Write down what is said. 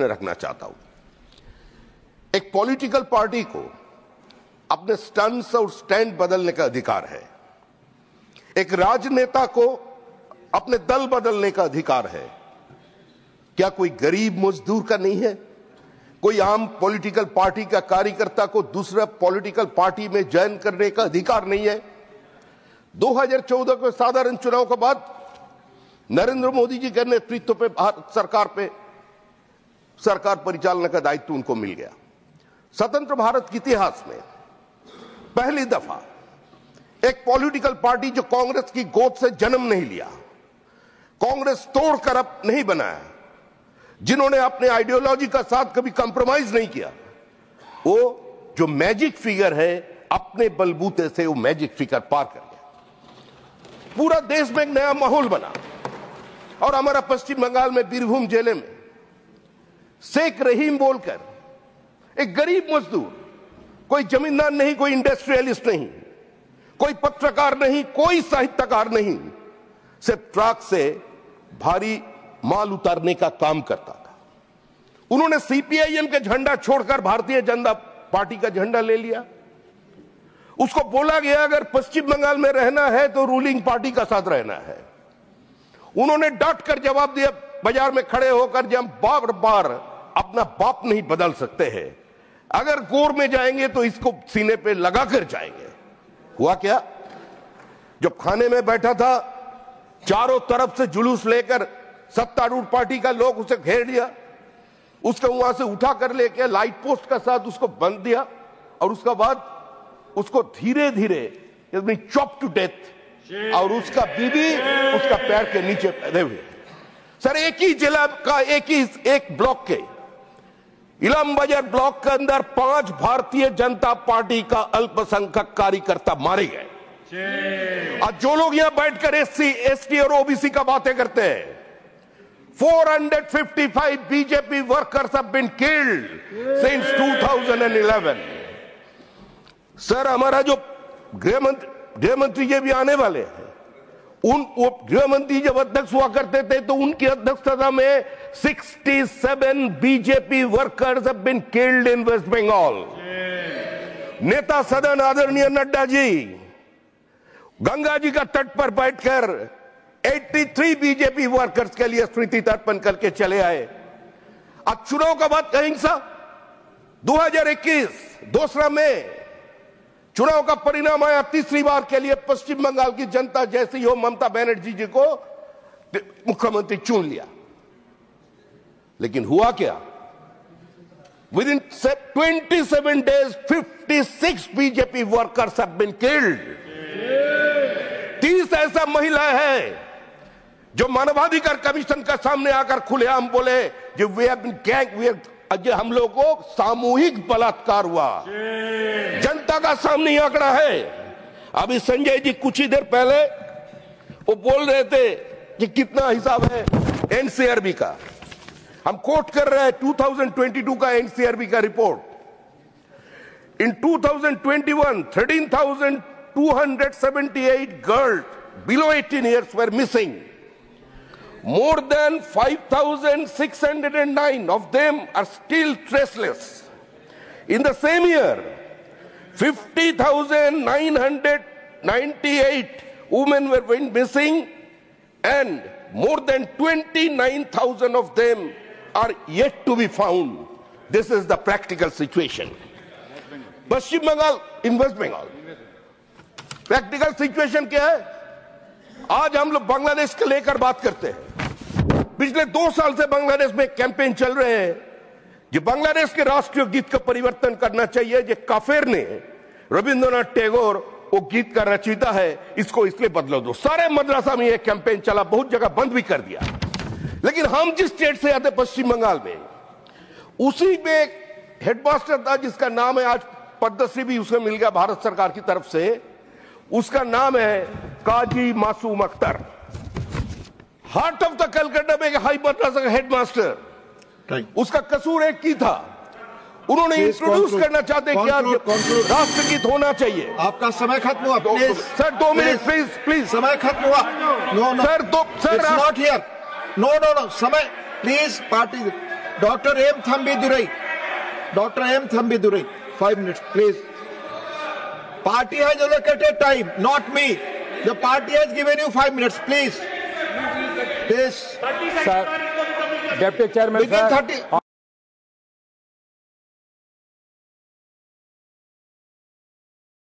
प्रश्न रखना चाहता हूं। एक पॉलिटिकल पार्टी को अपने स्टंट्स और स्टैंड बदलने का अधिकार है। एक राजनेता को अपने दल बदलने का अधिकार है। क्या कोई गरीब मजदूर का नहीं है? कोई आम पॉलिटिकल पार्टी का कार्यकर्ता को दूसरा पॉलिटिकल पार्टी में ज्वाइन करने का अधिकार नहीं है? 2014 के साधारण चुनाव के बाद नरेंद्र मोदी जी के नेतृत्व पे भारत सरकार परिचालन का दायित्व उनको मिल गया। स्वतंत्र भारत के इतिहास में पहली दफा एक पॉलिटिकल पार्टी जो कांग्रेस की गोद से जन्म नहीं लिया, कांग्रेस तोड़कर अब नहीं बनाया, जिन्होंने अपने आइडियोलॉजी का साथ कभी कंप्रोमाइज नहीं किया, वो जो मैजिक फिगर है अपने बलबूते से वो मैजिक फिगर पार कर गया। पूरा देश में एक नया माहौल बना। और हमारा पश्चिम बंगाल में बीरभूम जिले में शेख रहीम बोलकर एक गरीब मजदूर, कोई जमींदार नहीं, कोई इंडस्ट्रियलिस्ट नहीं, कोई पत्रकार नहीं, कोई साहित्यकार नहीं, सिर्फ ट्रक से भारी माल उतारने का काम करता था। उन्होंने सीपीआईएम के झंडा छोड़कर भारतीय जनता पार्टी का झंडा ले लिया। उसको बोला गया अगर पश्चिम बंगाल में रहना है तो रूलिंग पार्टी का साथ रहना है। उन्होंने डट कर जवाब दिया बाजार में खड़े होकर, जब बार बार अपना बाप नहीं बदल सकते हैं, अगर गोर में जाएंगे तो इसको सीने पे लगाकर जाएंगे। हुआ क्या? जब खाने में बैठा था, चारों तरफ से जुलूस लेकर सत्तारूढ़ पार्टी का लोग उसे घेर लिया, उसको वहां से उठा कर लेके लाइट पोस्ट का साथ उसको बंद दिया और उसके बाद उसको धीरे धीरे चॉप टू डेथ, और उसका बीबी उसका पैर के नीचे पैदे हुए। सर, एक ही जिला का एक ब्लॉक के इलाम बाजार ब्लॉक के अंदर 5 भारतीय जनता पार्टी का अल्पसंख्यक कार्यकर्ता मारे गए। आज जो लोग यहां बैठकर एससी, एसटी और ओबीसी का बातें करते हैं, 455 BJP workers have been killed since 2011। Sir, हमारा जो गृह मंत्री जी भी आने वाले हैं, गृह मंत्री जब अध्यक्ष हुआ करते थे तो उनकी अध्यक्षता में 67 BJP workers have been killed in West Bengal. नेता सदन आदरणीय नड्डा जी गंगा जी का तट पर बैठकर 83 बीजेपी वर्कर्स के लिए स्मृति तर्पण करके चले आए। अब चुनाव का बात कहेंगे साहब, 2021 2 मई चुनाव का परिणाम आया। तीसरी बार के लिए पश्चिम बंगाल की जनता जैसी हो ममता बनर्जी जी को मुख्यमंत्री चुन लिया। लेकिन हुआ क्या? Within 27 days 56 BJP workers have been killed. 30 ऐसा महिला है जो मानवाधिकार कमीशन का सामने आकर खुलेआम बोले जो वी हैव बीन गैंग, हम लोगों को सामूहिक बलात्कार हुआ। जनता का सामने आंकड़ा है। अभी संजय जी कुछ ही देर पहले वो बोल रहे थे कि कितना हिसाब है एनसीआरबी का। हम कोट कर रहे हैं 2022 का एनसीआरबी का report. In 2021 13,278 girls below 18 years were missing. More than 5,609 of them are still traceless. In the same year, 50,998 women were missing and more than 29,000 of them are yet to be found. This is the practical situation. Paschim Bangal, in West Bengal practical situation क्या है? आज हम लोग बांग्लादेश के लेकर बात करते हैं। पिछले 2 साल से बांग्लादेश में कैंपेन चल रहे हैं जो बांग्लादेश के राष्ट्रीय गीत का परिवर्तन करना चाहिए। जो काफिर ने रविंद्रनाथ टैगोर वो गीत का रचयिता है, इसको इसलिए बदलो दो। सारे मदरसा में ये कैंपेन चला, बहुत जगह बंद भी कर दिया। लेकिन हम जिस स्टेट से आते पश्चिम बंगाल में, उसी में एक हेडमास्टर था जिसका नाम है, आज पद्मश्री भी उसे मिल गया भारत सरकार की तरफ से। उसका नाम है काजी मासूम Akhtar. Heart of the Calcutta में हाई मद्रासा का हेडमास्टर। उसका कसूर एक ही था, उन्होंने इंट्रोड्यूस करना चाहते कि राष्ट्रगीत होना चाहिए। आपका समय खत्म हुआ प्लीज सर, 2 मिनट प्लीज। समय खत्म हुआ। No no sir, sir not here. No no no समय please. Party Dr. M. Thambidurai. Dr. M. Thambidurai. 5 minutes, please. Party has allocated time, not me. The party has given you 5 minutes, please. Please. Sir, Deputy Chairman, Within sir. 30.